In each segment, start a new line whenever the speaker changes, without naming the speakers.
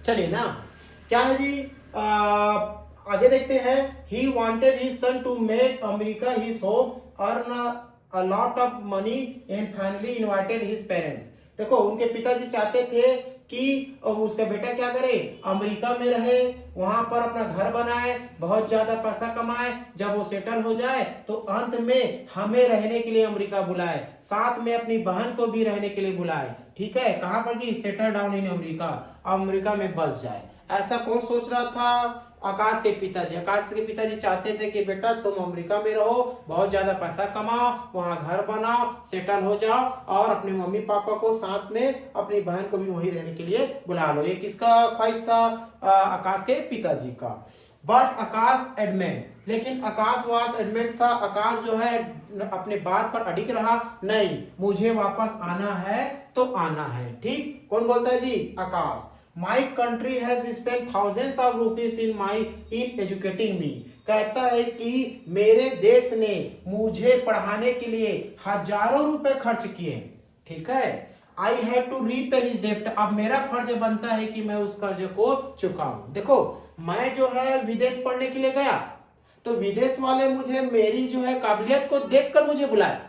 चलिए ना, क्या है जी, आगे देखते हैं। He wanted his son to make America his home, earn a lot of money and finally invited his parents. देखो, उनके पिताजी चाहते थे कि उसका बेटा क्या करे, अमेरिका में रहे, वहां पर अपना घर बनाए, बहुत ज्यादा पैसा कमाए, जब वो सेटल हो जाए तो अंत में हमें रहने के लिए अमेरिका बुलाए, साथ में अपनी बहन को भी रहने के लिए बुलाए। ठीक है, कहां पर जी, settle down in America, America में बस जाए। ऐसा कौन सोच रहा था? आकाश के पिताजी। आकाश के पिताजी चाहते थे कि बेटा तुम अमेरिका में रहो, बहुत ज्यादा पैसा कमाओ, वहां घर बनाओ, सेटल हो जाओ और अपने मम्मी पापा को साथ में अपनी बहन को भी वहीं रहने के लिए बुला लो। ये किसका ख्वाहिश था? आकाश के पिताजी का। बट आकाश एडमेंट, लेकिन आकाश वास एडमेंट था, आकाश जो है अपने बात पर अडिग रहा, नहीं मुझे वापस आना है तो आना है। ठीक, कौन बोलता है जी? Akash. My country has spend thousands of rupees in educating me. कहता है कि मेरे देश ने मुझे पढ़ाने के लिए हजारों रुपए खर्च किए। ठीक है, I have to repay his डेब्ट। अब मेरा फर्ज बनता है कि मैं उस कर्ज को चुकाऊं। देखो, मैं जो है विदेश पढ़ने के लिए गया, तो विदेश वाले मुझे मेरी जो है काबिलियत को देखकर मुझे बुलाए,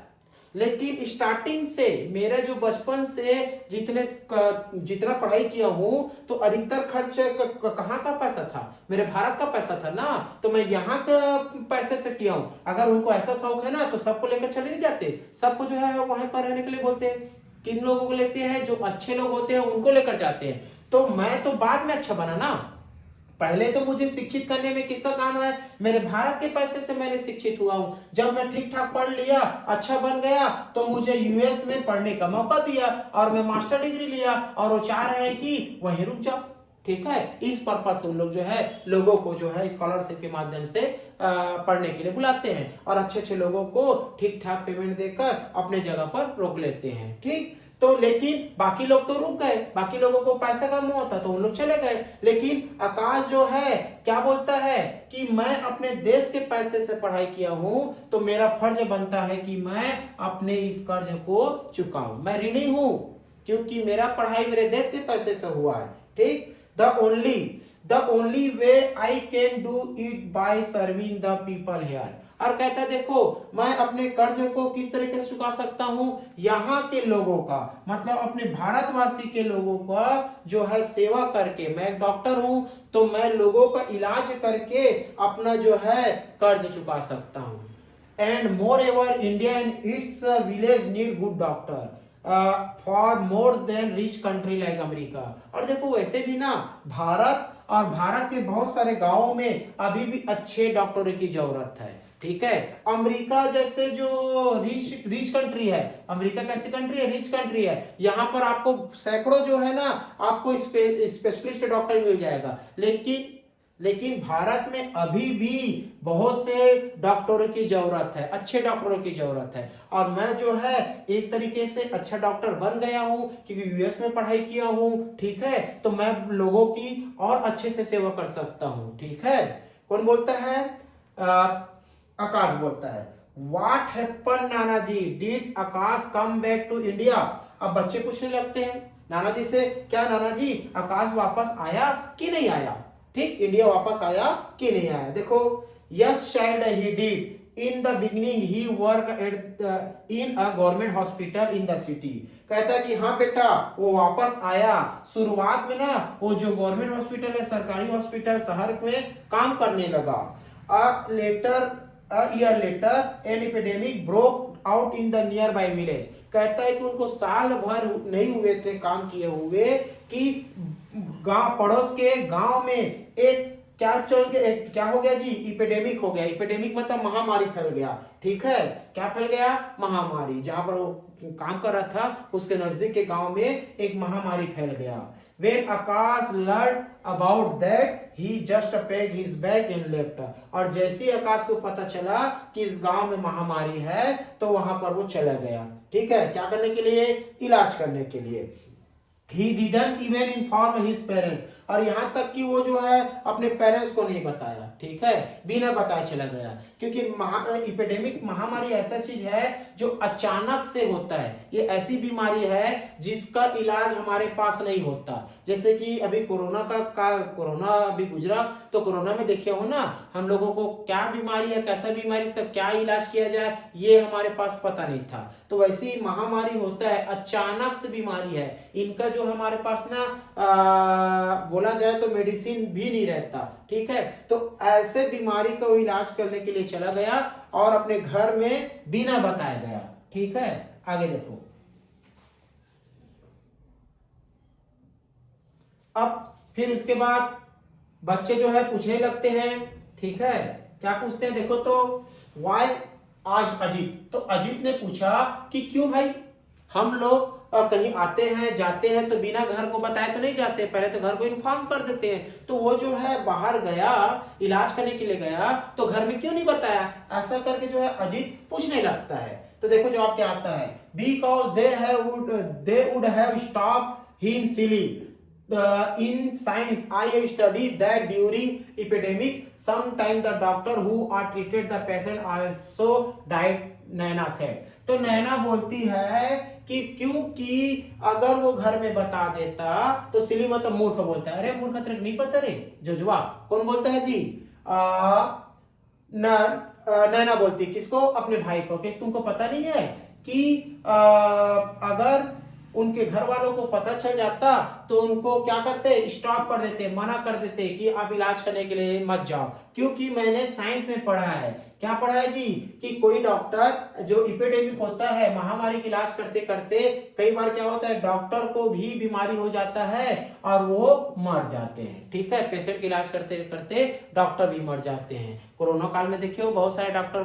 लेकिन स्टार्टिंग से मेरा जो बचपन से जितना पढ़ाई किया हूं, तो अधिकतर खर्च कहाँ का पैसा था? मेरे भारत का पैसा था ना, तो मैं यहाँ के पैसे से किया हूं। अगर उनको ऐसा शौक है ना, तो सबको लेकर चले नहीं जाते, सबको जो है वहां पर रहने के लिए बोलते हैं। किन लोगों को लेते हैं? जो अच्छे लोग होते हैं उनको लेकर जाते हैं। तो मैं तो बाद में अच्छा बना ना, पहले तो मुझे शिक्षित करने में किसका काम है? मेरे भारत के पैसे से मैंने शिक्षित हुआ हूं। जब मैं ठीक ठाक पढ़ लिया, अच्छा बन गया, तो मुझे यूएस में पढ़ने का मौका दिया और मैं मास्टर डिग्री लिया, और वो चाह रहे हैं कि वहीं रुक जाओ। ठीक है, इस पर्पस से उन लोग जो है लोगों को जो है स्कॉलरशिप के माध्यम से पढ़ने के लिए बुलाते हैं, और अच्छे अच्छे लोगों को ठीक ठाक पेमेंट देकर अपने जगह पर रोक लेते हैं। ठीक, तो लेकिन बाकी लोग तो रुक गए, बाकी लोगों को पैसा का मुंह होता तो उन लोग चले गए। लेकिन आकाश जो है क्या बोलता है कि मैं अपने देश के पैसे से पढ़ाई किया हूं, तो मेरा फर्ज बनता है कि मैं अपने इस कर्ज को चुकाऊं। मैं ऋणी हूं क्योंकि मेरा पढ़ाई मेरे देश के पैसे से हुआ है। ठीक, the only way I can do it by serving the people here. और कहता है देखो, मैं अपने कर्ज को किस तरीके से चुका सकता हूं? यहाँ के लोगों का, मतलब अपने भारतवासी के लोगों का जो है सेवा करके। मैं एक डॉक्टर हूं, तो मैं लोगों का इलाज करके अपना जो है कर्ज चुका सकता हूं। And more ever India and it's village need good doctor for more than rich country like America. और देखो, वैसे भी ना भारत के बहुत सारे गांवों में अभी भी अच्छे डॉक्टरों की जरूरत है। ठीक है, अमेरिका जैसे जो रिच कंट्री है, अमेरिका कैसी कंट्री है? रिच कंट्री है। यहाँ पर आपको सैकड़ों जो है ना, आपको स्पेशलिस्ट डॉक्टर मिल जाएगा। लेकिन भारत में अभी भी बहुत से डॉक्टरों की जरूरत है, अच्छे डॉक्टरों की जरूरत है। और मैं जो है एक तरीके से अच्छा डॉक्टर बन गया हूं, क्योंकि यूएस में पढ़ाई किया हूं। ठीक है, तो मैं लोगों की और अच्छे से सेवा कर सकता हूं। ठीक है, कौन बोलता है? आकाश बोलता है। व्हाट हैपन नाना जी, did Akash come back to India? अब बच्चे पूछने लगते हैं नाना जी से, क्या नाना जी आकाश वापस आया कि नहीं आया? ठीक, इंडिया वापस आया कि नहीं आया? देखो, yes child he did. In the beginning he work at in a government hospital in the city. कहता है कि हाँ बेटा, वो वापस आया। शुरुआत में ना वो जो गवर्नमेंट हॉस्पिटल है, सरकारी हॉस्पिटल शहर में काम करने लगा। A year later, an epidemic broke out in the nearby village. कहता है कि उनको साल भर नहीं हुए थे काम किए हुए कि गांव, पड़ोस के गांव में एक क्या हो गया जी? इपिडेमिक हो गया। इपिडेमिक मतलब महामारी फैल गया। ठीक है, क्या फैल गया? महामारी। जहां पर वो काम कर रहा था उसके नजदीक के गांव में एक महामारी फैल गया। When Akash learned about that, he just packed his bag and left. और जैसे ही आकाश को पता चला कि इस गांव में महामारी है, तो वहां पर वो चला गया। ठीक है, क्या करने के लिए? इलाज करने के लिए। He didn't even inform his parents, और यहाँ तक कि वो जो है अपने पेरेंट्स को नहीं बताया, ठीक है, बिना बताए चला गया। क्योंकि एपिडेमिक महामारी ऐसा चीज है जो अचानक से होता है। ये ऐसी बीमारी है जिसका इलाज हमारे पास नहीं होता। जैसे कि अभी कोरोना अभी गुजरा, तो कोरोना में देखे हो ना, हम लोगों को क्या बीमारी है, कैसा बीमारी, इसका क्या इलाज किया जाए, ये हमारे पास पता नहीं था। तो वैसी महामारी होता है, अचानक से बीमारी है, इनका जो हमारे पास ना बोला जाए तो मेडिसिन भी नहीं रहता, ठीक है। तो ऐसे बीमारी का वो इलाज करने के लिए चला गया और अपने घर में बिना बताया गया, ठीक है। आगे देखो, अब फिर उसके बाद बच्चे जो है पूछने लगते हैं, ठीक है। क्या पूछते हैं देखो तो, वाई आज अजीत, तो अजीत ने पूछा कि क्यों भाई, हम लोग कहीं आते हैं जाते हैं तो बिना घर को बताए तो नहीं जाते, पहले तो घर को इन्फॉर्म कर देते हैं। तो वो जो है बाहर गया, इलाज करने के लिए गया, तो घर में क्यों नहीं बताया, ऐसा करके जो है अजीत पूछने लगता है। तो देखो जवाब क्या आता है, because they would have stop him silly. In science, I have studied that during epidemics, sometimes the doctor who are treated the patient also died, Naina said। तो नैना बोलती है कि क्योंकि अगर वो घर में बता देता तो सिली मतलब मूर्ख बोलता है। अरे मूर्ख तेरे नहीं पता रे, जो जवाब कौन बोलता है जी, नैना बोलती है किसको, अपने भाई को, कि तुमको पता नहीं है कि अगर उनके घर वालों को पता चल जाता तो उनको क्या करते, स्टॉप कर देते, मना कर देते कि आप इलाज करने के लिए मत जाओ। क्योंकि मैंने साइंस में पढ़ा है, क्या पढ़ा है जी, कि कोई डॉक्टर जो एपिडेमिक होता है, महामारी का इलाज करते करते कई बार क्या होता है, डॉक्टर को भी बीमारी हो जाता है और वो मर जाते हैं, ठीक है। पेशेंट का इलाज करते करते डॉक्टर भी मर जाते हैं। कोरोना काल में देखिए बहुत सारे डॉक्टर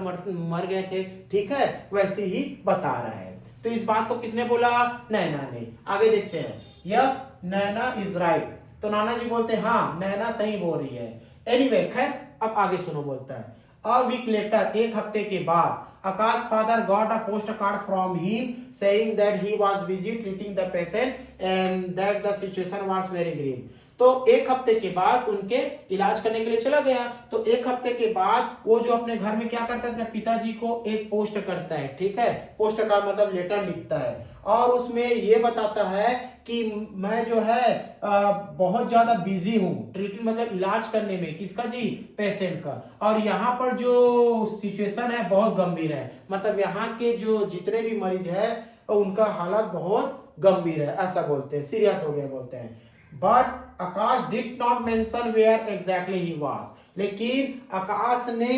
मर गए थे, ठीक है, वैसे ही बता रहा है। तो इस बात को किसने बोला, नैना ने। आगे देखते हैं, यस नैना इज राइट, तो नाना जी बोलते हैं हाँ नैना सही बोल रही है। एनीवे खैर, अब आगे सुनो, बोलता है अ वीक लेटर, एक हफ्ते के बाद, Akash father got a post card from him saying that he was busy treating the patient and that the situation was very grave. तो एक हफ्ते के बाद उनके इलाज करने के लिए चला गया। तो एक हफ्ते के बाद वो जो अपने घर में क्या करता है, अपने पिताजी को एक पोस्ट करता है, ठीक है, पोस्ट का मतलब लेटर लिखता है, और उसमें ये बताता है कि मैं जो है बहुत ज्यादा बिजी हूँ, ट्रीटमेंट मतलब इलाज करने में, किसका जी, पेशेंट का, और यहाँ पर जो सिचुएशन है बहुत गंभीर है, मतलब यहाँ के जो जितने भी मरीज है उनका हालत बहुत गंभीर है, ऐसा बोलते हैं, सीरियस हो गया बोलते हैं। But Aakash did not mention where exactly he was, लेकिन आकाश ने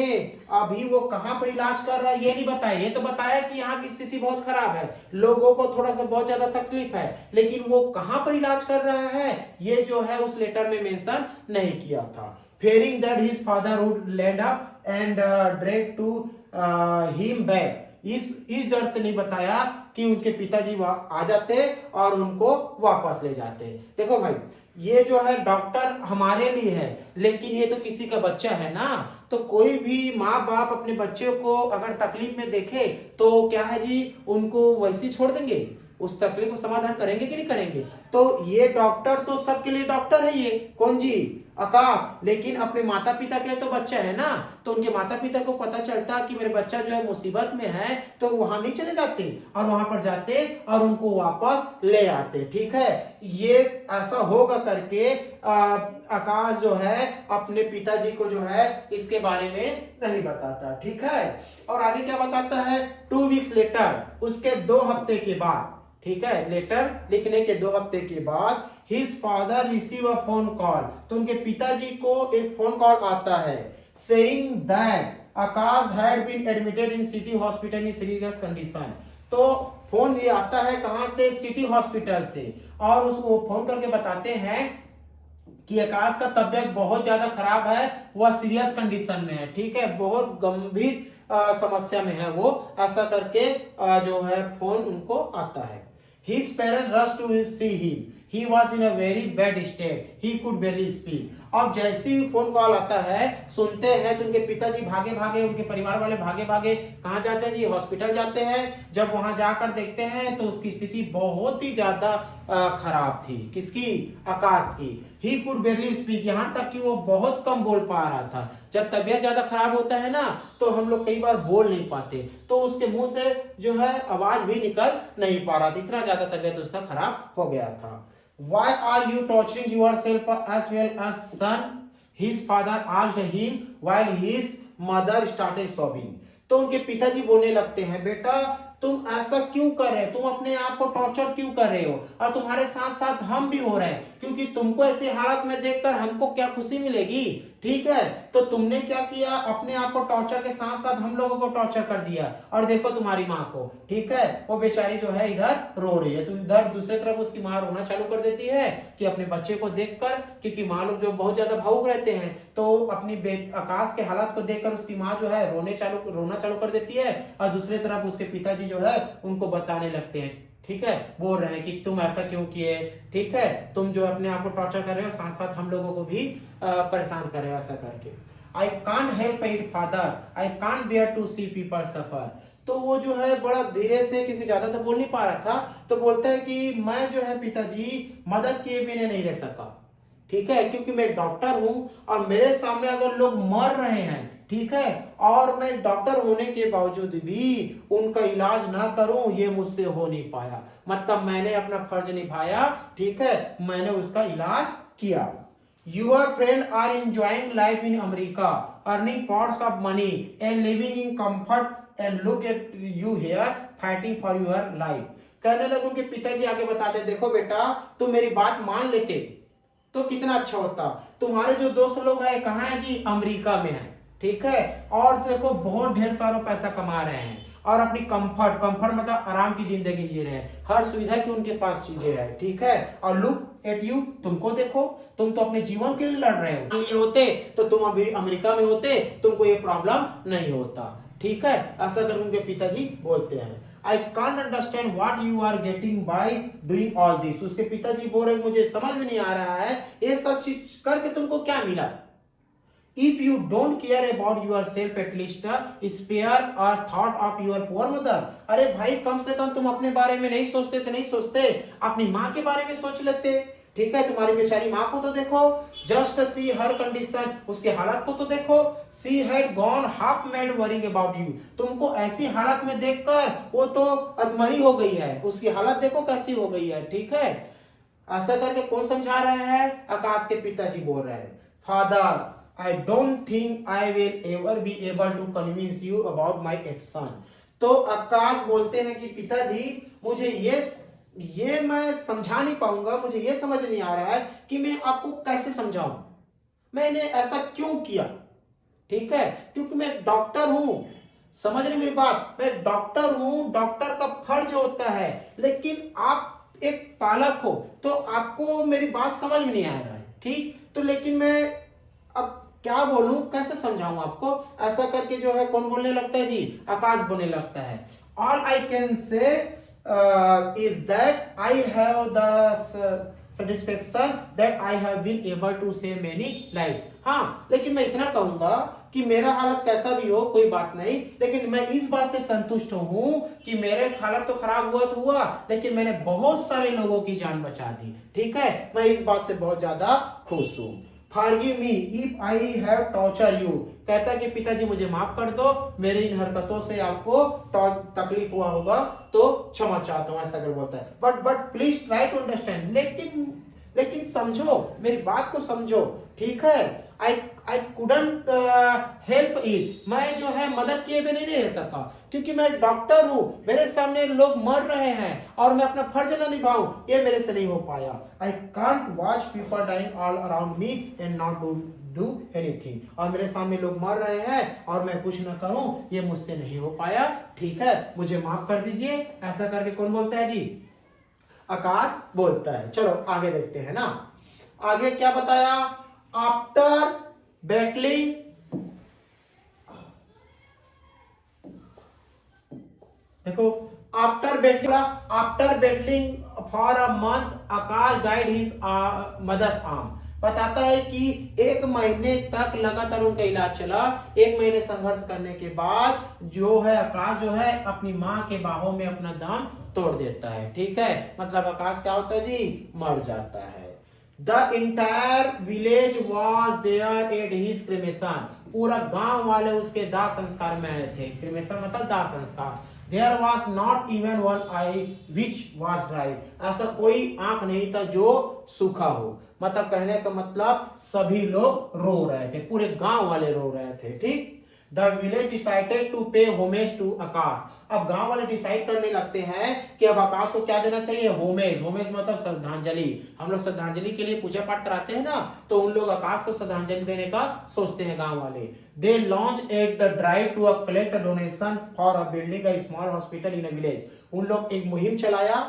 अभी वो कहां पर इलाज कर रहा है ये नहीं बताया। ये तो बताया कि यहाँ की स्थिति बहुत खराब है, लोगों को थोड़ा सा बहुत ज्यादा तकलीफ है, लेकिन वो कहां पर इलाज कर रहा है ये जो है उस लेटर में मेंशन नहीं किया था। fearing that his father would land up and drag to him back, इस डर से नहीं बताया कि उनके पिताजी आ जाते और उनको वापस ले जाते। देखो भाई, ये जो है डॉक्टर हमारे लिए है, लेकिन ये तो किसी का बच्चा है ना, तो कोई भी माँ बाप अपने बच्चे को अगर तकलीफ में देखे तो क्या है जी, उनको वैसे छोड़ देंगे, उस तकलीफ को समाधान करेंगे कि नहीं करेंगे। तो ये डॉक्टर तो सबके लिए डॉक्टर है, ये कौन जी, आकाश, लेकिन अपने माता पिता के लिए तो बच्चा है ना, तो उनके माता पिता को पता चलता कि मेरे बच्चा जो है मुसीबत में है, तो वहां नहीं चले जाते और वहां पर जाते और उनको वापस ले आते, ठीक है। ये ऐसा होगा करके आकाश जो है अपने पिताजी को जो है इसके बारे में नहीं बताता, ठीक है। और आगे क्या बताता है, 2 वीक्स लेटर, उसके 2 हफ्ते के बाद, ठीक है, लेटर लिखने के 2 हफ्ते के बाद, his father receive a phone call, तो उनके पिताजी को एक फोन कॉल आता है, saying that Akash had been admitted in city hospital in serious condition। तो फोन ये आता है कहां से, सिटी हॉस्पिटल से, और उसको फोन करके बताते हैं कि आकाश का तबियत बहुत ज्यादा खराब है, वह सीरियस कंडीशन में है, ठीक है, बहुत गंभीर समस्या में है वो, ऐसा करके जो है फोन उनको आता है। His parents rushed to see him, He was in a very bad state. He could barely speak. अब जैसे ही फोन कॉल आता है, सुनते हैं तो उनके पिताजी भागे भागे, उनके परिवार वाले भागे भागे कहाँ जाते हैं जी? हॉस्पिटल जाते हैं। जब वहां जाकर देखते हैं तो उसकी स्थिति बहुत ही ज्यादा खराब थी। किसकी? आकाश की। He could barely speak, यहाँ तक कि वो बहुत कम बोल पा रहा था। जब तबीयत ज्यादा खराब होता है ना, तो हम लोग कई बार बोल नहीं पाते, तो उसके मुंह से जो है आवाज भी निकल नहीं पा रहा था, इतना ज्यादा तबीयत उसका खराब हो गया था। Why are you torturing yourself as well as son? His father asked him while his mother started sobbing. तो उनके पिताजी बोलने लगते हैं, बेटा तुम ऐसा क्यों कर रहे हो? तुम अपने आप को टॉर्चर क्यों कर रहे हो? और तुम्हारे साथ साथ हम भी हो रहे हैं, क्योंकि तुमको ऐसी हालत में देखकर हमको क्या खुशी मिलेगी? ठीक है, तो तुमने क्या किया? अपने आप को टॉर्चर के साथ साथ हम लोगों को टॉर्चर कर दिया। और देखो तुम्हारी माँ को, ठीक है, वो बेचारी जो है इधर रो रही है, तो इधर दूसरी तरफ उसकी माँ रोना चालू कर देती है कि अपने बच्चे को देखकर, क्योंकि माँ लोग जो बहुत ज्यादा भावुक रहते हैं, तो अपनी आकाश के हालात को देखकर उसकी माँ जो है रोना चालू कर देती है। और दूसरी तरफ उसके पिताजी जो है उनको बताने लगते हैं, ठीक है, बोल रहे हैं कि तुम ऐसा क्यों किए, ठीक है, तुम जो अपने आप को टॉर्चर कर रहे हो, साथ साथ हम लोगों को भी परेशान कर रहे हो ऐसा करके। I can't help it father, I can't bear to see people suffer. तो वो जो है बड़ा धीरे से, क्योंकि ज्यादा तो बोल नहीं पा रहा था, तो बोलता है कि मैं जो है पिताजी मदद किए बिना नहीं रह सका, ठीक है, क्योंकि मैं डॉक्टर हूं और मेरे सामने अगर लोग मर रहे हैं, ठीक है, और मैं डॉक्टर होने के बावजूद भी उनका इलाज ना करूं, ये मुझसे हो नहीं पाया। मतलब मैंने अपना फर्ज निभाया, ठीक है, मैंने उसका इलाज किया। Your friends are enjoying life in America, earning pots of money and living in comfort, and look at you here fighting for your life. कहने लगे उनके पिताजी, आगे बताते, देखो बेटा तुम मेरी बात मान लेते तो कितना अच्छा होता। तुम्हारे जो दोस्त लोग हैं कहाँ है जी? अमेरिका में है, ठीक है, और देखो बहुत ढेर सारा पैसा कमा रहे हैं और अपनी कंफर्ट मतलब आराम की जिंदगी जी रहे हैं, हर सुविधा की उनके पास चीजें हैं, ठीक है। और लुक एट यू, तुमको देखो, तुम तो अपने जीवन के लिए लड़ रहे हो। ये होते तो तुम अभी अमेरिका में होते, तुमको ये प्रॉब्लम नहीं होता, ठीक है, ऐसा कर उनके पिताजी बोलते हैं। I can't understand what you are getting by doing all this. उसके पिताजी बोल रहे, मुझे समझ में नहीं आ रहा है ये सब चीज करके तुमको क्या मिला। If you don't care about yourself, at least spare a thought of your poor mother. अरे भाई कम से कम तुम अपने बारे में नहीं सोचते तो नहीं सोचते, अपनी माँ के बारे में सोच लेते, ठीक है, तुम्हारी बेचारी माँ को तो देखो, जस्ट सी हर कंडीशन, उसके हालात को तो देखो, she had gone half mad worrying about you. तुमको ऐसी हालत में देखकर वो तो अधमरी हो गई है, उसकी हालत देखो कैसी हो गई है, ठीक है। ऐसा करके कौन समझा रहा है? आकाश के पिताजी बोल रहे हैं, father I don't think I will ever be able to convince you about my action. तो आकाश बोलते हैं कि पिताजी मुझे ये मैं समझा नहीं पाऊंगा, मुझे ये समझ नहीं आ रहा है कि मैं आपको कैसे समझाऊं, मैंने ऐसा क्यों किया, ठीक है, क्योंकि मैं डॉक्टर हूं, समझ रहे मेरी बात, मैं डॉक्टर हूं, डॉक्टर का फर्ज होता है, लेकिन आप एक पालक हो तो आपको मेरी बात समझ में नहीं आ रहा है, ठीक, तो लेकिन मैं अब क्या बोलूं, कैसे समझाऊं आपको, ऐसा करके जो है कौन बोलने लगता है जी? आकाश बोलने लगता है। All I can say is that I have the satisfaction that I have been able to save many lives. हाँ, लेकिन मैं इतना कहूंगा कि मेरा हालत कैसा भी हो कोई बात नहीं, लेकिन मैं इस बात से संतुष्ट हूं कि मेरे हालत तो खराब हुआ तो हुआ, लेकिन मैंने बहुत सारे लोगों की जान बचा दी, ठीक है, मैं इस बात से बहुत ज्यादा खुश हूं। Forgive me if I have tortured you. कहता है कि पिताजी मुझे माफ कर दो, मेरी इन हरकतों से आपको तकलीफ हुआ होगा तो क्षमा चाहता हूं, ऐसा कर बोलता है। But please try to understand, लेकिन समझो, मेरी बात को समझो, ठीक है। आई कुडंट हेल्प इट, मैं जो है मदद किए बिना नहीं रह सका, क्योंकि मैं डॉक्टर हूं, मेरे सामने लोग मर रहे हैं और मैं अपना फर्ज ना निभाऊं, ये मेरे से नहीं हो पाया। I can't watch people dying all around me and not do anything. और मेरे सामने लोग मर रहे हैं और मैं कुछ ना करूं, ये मुझसे नहीं हो पाया, ठीक है, मुझे माफ कर दीजिए। ऐसा करके कौन बोलता है जी? आकाश बोलता है। चलो आगे देखते हैं ना, आगे क्या बताया? आफ्टर बैटलिंग, देखो, after battling for a month Akash died his mother's arm. बताता है कि 1 महीने तक लगातार उनका इलाज चला। 1 महीने संघर्ष करने के बाद जो है आकाश जो है अपनी माँ के बाहों में अपना दम तोड़ देता है। ठीक है, मतलब आकाश क्या होता है जी, मर जाता है। The entire village was there at his cremation. पूरा गांव वाले उसके दाह संस्कार में आए थे। क्रिमेशन मतलब दाह संस्कार। There was not even one eye which was dry। ऐसा कोई आंख नहीं था जो सूखा हो। मतलब कहने का मतलब सभी लोग रो रहे थे, पूरे गांव वाले रो रहे थे। ठीक, the village decided to pay homage to Akash. अब गांव वाले डिसाइड करने लगते हैं कि अब आकाश को क्या देना चाहिए, होमेज। होमेज मतलब श्रद्धांजलि। हम लोग श्रद्धांजलि के लिए पूजा पाठ कराते हैं ना, तो उन लोग आकाश को श्रद्धांजलि देने का सोचते हैं गांव वाले। They launch at the drive to collect donation for a building a small hospital in a village. उन लोग एक मुहिम चलाया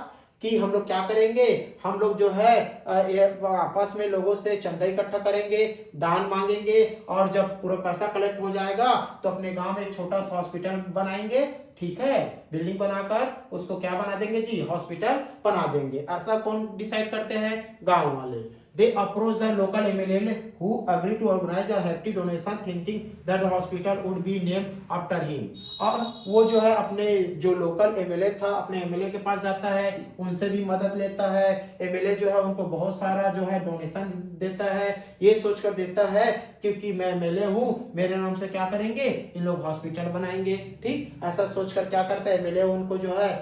कि हम लोग क्या करेंगे, हम लोग जो है आपस में लोगों से चंदा इकट्ठा करेंगे, दान मांगेंगे, और जब पूरा पैसा कलेक्ट हो जाएगा तो अपने गांव में एक छोटा सा हॉस्पिटल बनाएंगे। ठीक है, बिल्डिंग बनाकर उसको क्या बना देंगे जी, हॉस्पिटल बना देंगे। ऐसा कौन डिसाइड करते हैं, गांव वाले। They approached the local MLA who agreed to organize a hefty donation thinking that the hospital would be named after him। और वो जो है अपने जो लोकल एमएलए था, अपने एमएलए के पास जाता है, उनसे भी मदद लेता है। एमएलए जो है उनको बहुत सारा जो है डोनेशन देता है, ये सोचकर देता है क्योंकि मैं एमएलए हूँ, मेरे नाम से क्या करेंगे, इन लोग हॉस्पिटल बनाएंगे। ठीक, ऐसा सोचकर क्या करता है एमएलए, उनको जो है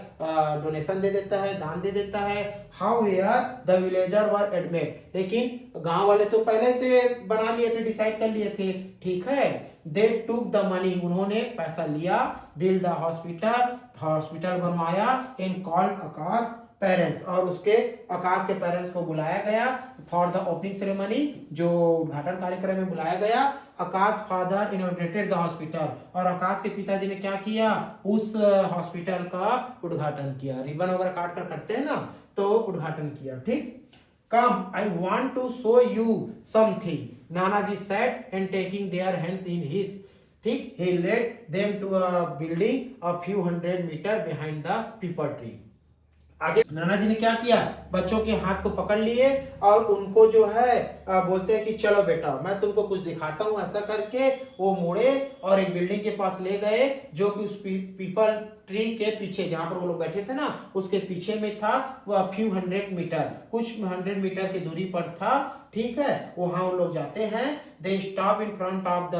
डोनेशन दे देता है, दान दे देता है। However the villager were admit. लेकिन गांव वाले तो पहले से बना लिए थे, डिसाइड कर लिए थे। ठीक है, दे टुक द मनी। उन्होंने पैसा लिया, बिल्ड द हॉस्पिटल, हॉस्पिटल बनवाया, एंड कॉल्ड आकाश पेरेंट्स। और उसके आकाश के पेरेंट्स को बुलाया गया फॉर द ओपनिंग सेरेमनी, जो उद्घाटन कार्यक्रम में बुलाया गया। आकाश फादर इनॉग्रेटेड द हॉस्पिटल। और आकाश के पिताजी ने क्या किया, उस हॉस्पिटल का उद्घाटन किया। रिबन वगैरह काट कर करते हैं ना, तो उद्घाटन किया। ठीक, Come, I want to show you something, Nanaji said, and taking their hands in his. ठीक, he led them to a building a few hundred meter behind the peepal tree। आगे नाना जी ने क्या किया, बच्चों के हाथ को पकड़ लिए और उनको जो है बोलते हैं कि चलो बेटा मैं तुमको कुछ दिखाता हूँ। ऐसा करके वो मुड़े और एक बिल्डिंग के पास ले गए, जो कि उस पीपल ट्री के पीछे, जहां पर वो लोग बैठे थे ना, उसके पीछे में था। वो फ्यू 100 मीटर, कुछ 100 मीटर की दूरी पर था। ठीक है, वहां वो लोग जाते हैं। They stop in front of the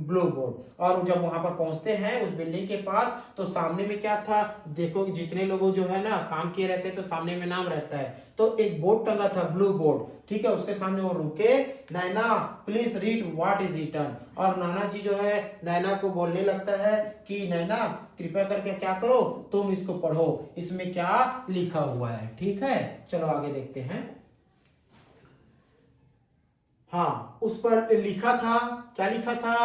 blue board. और जब वहां पर पहुंचते हैं उस बिल्डिंग के पास, तो सामने में क्या था, देखो जितने लोगों जो है ना काम किए रहते हैं तो सामने में नाम रहता है, तो एक बोर्ड टंगा था, ब्लू बोर्ड। ठीक है, उसके सामने वो रुके। Naina please read what is written. और नाना जी जो है नैना को बोलने लगता है कि नैना कृपया करके क्या करो, तुम इसको पढ़ो, इसमें क्या लिखा हुआ है। ठीक है, चलो आगे देखते हैं। हाँ, उस पर लिखा था, क्या लिखा था,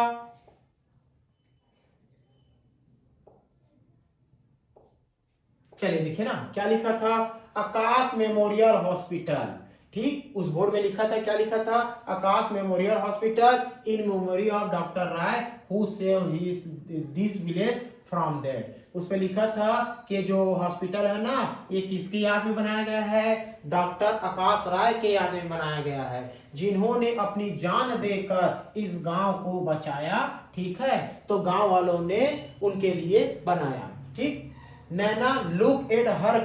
चलिए देखिए ना क्या लिखा था, आकाश मेमोरियल हॉस्पिटल। ठीक, उस बोर्ड में लिखा था, क्या लिखा था, Akash memorial hospital in memory of doctor Rai who save this village from that. उस पे लिखा था कि जो हॉस्पिटल है ना, ये किसकी याद में बनाया गया है, डॉक्टर आकाश राय के याद में बनाया गया है, जिन्होंने अपनी जान देकर इस गांव को बचाया। ठीक है, तो गांव वालों ने उनके लिए बनाया। ठीक, नैना लुक एट हर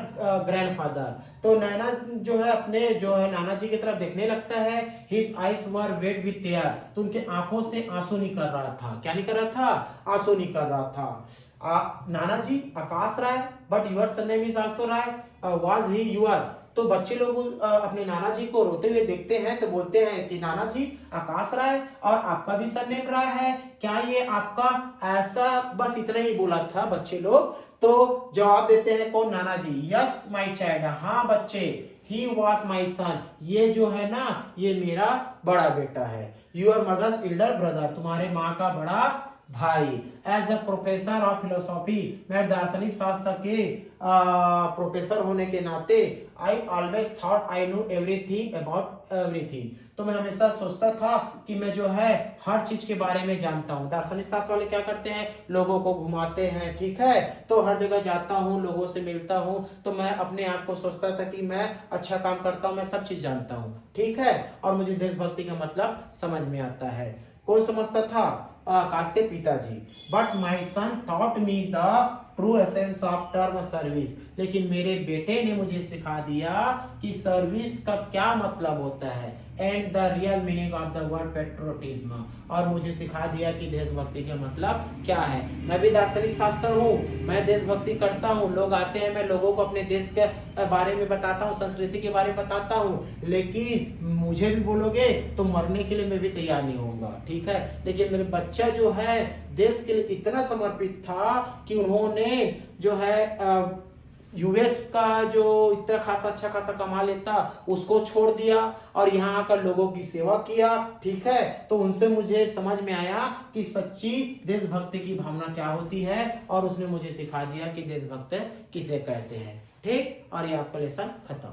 ग्रैंडफादर। तो नैना जो है अपने जो है नाना जी की तरफ देखने लगता है। His eyes were wet with tear. तो उनके आंखों से आंसू निकल रहा था, क्या निकल रहा था, आंसू निकल रहा था। नाना जी Akash Rai, but your surname is also Rai, was he your. तो बच्चे लोग अपने नाना जी को रोते हुए देखते हैं, तो बोलते हैं कि नाना जी आकाश राय, और आपका भी सरनेम राय है, क्या ये आपका, ऐसा बस इतना ही बोला था बच्चे लोग। तो जवाब देते हैं कौन, नाना जी, यस माय चाइल्ड, हाँ बच्चे, ही वॉज माई सन, ये जो है ना ये मेरा बड़ा बेटा है। यूर मदर्स एल्डर ब्रदर, तुम्हारे माँ का बड़ा भाई। As a professor of philosophy, मैं दार्शनिक शास्त्र के प्रोफेसर होने के नाते, I always thought I know everything about everything. तो मैं हमेशा सोचता था कि मैं जो है हर चीज के बारे में जानता हूँ। दार्शनिक शास्त्र वाले क्या करते हैं, लोगों को घुमाते हैं, ठीक है। तो हर जगह जाता हूँ, लोगों से मिलता हूँ, तो मैं अपने आप को सोचता था कि मैं अच्छा काम करता हूँ, मैं सब चीज जानता हूँ, ठीक है। और मुझे देशभक्ति का मतलब समझ में आता है। कौन समझता था, आकाश के पिताजी। But my son thought me the true essence of term service. लेकिन मेरे बेटे ने मुझे सिखा दिया कि सर्विस का क्या मतलब होता है, and the real meaning of the word patriotism. और मुझे सिखा दिया कि देशभक्ति का मतलब क्या है। मैं भी दार्शनिक शास्त्र हूँ, मैं देशभक्ति करता हूँ, लोग आते हैं, मैं लोगों को अपने देश के बारे में बताता हूँ, संस्कृति के बारे में बताता हूँ। लेकिन मुझे भी बोलोगे तो मरने के लिए मैं भी तैयार नहीं होऊंगा, ठीक है। लेकिन मेरे बच्चा जो है देश के लिए इतना समर्पित था कि उन्होंने जो है यूएस का जो इतना खासा अच्छा खासा कमा लेता उसको छोड़ दिया और यहाँ आकर लोगों की सेवा किया, ठीक है। तो उनसे मुझे समझ में आया कि सच्ची देशभक्ति की भावना क्या होती है, और उसने मुझे सिखा दिया कि देशभक्त किसे कहते हैं, ठीक। और ये आपका लेसन खत्म।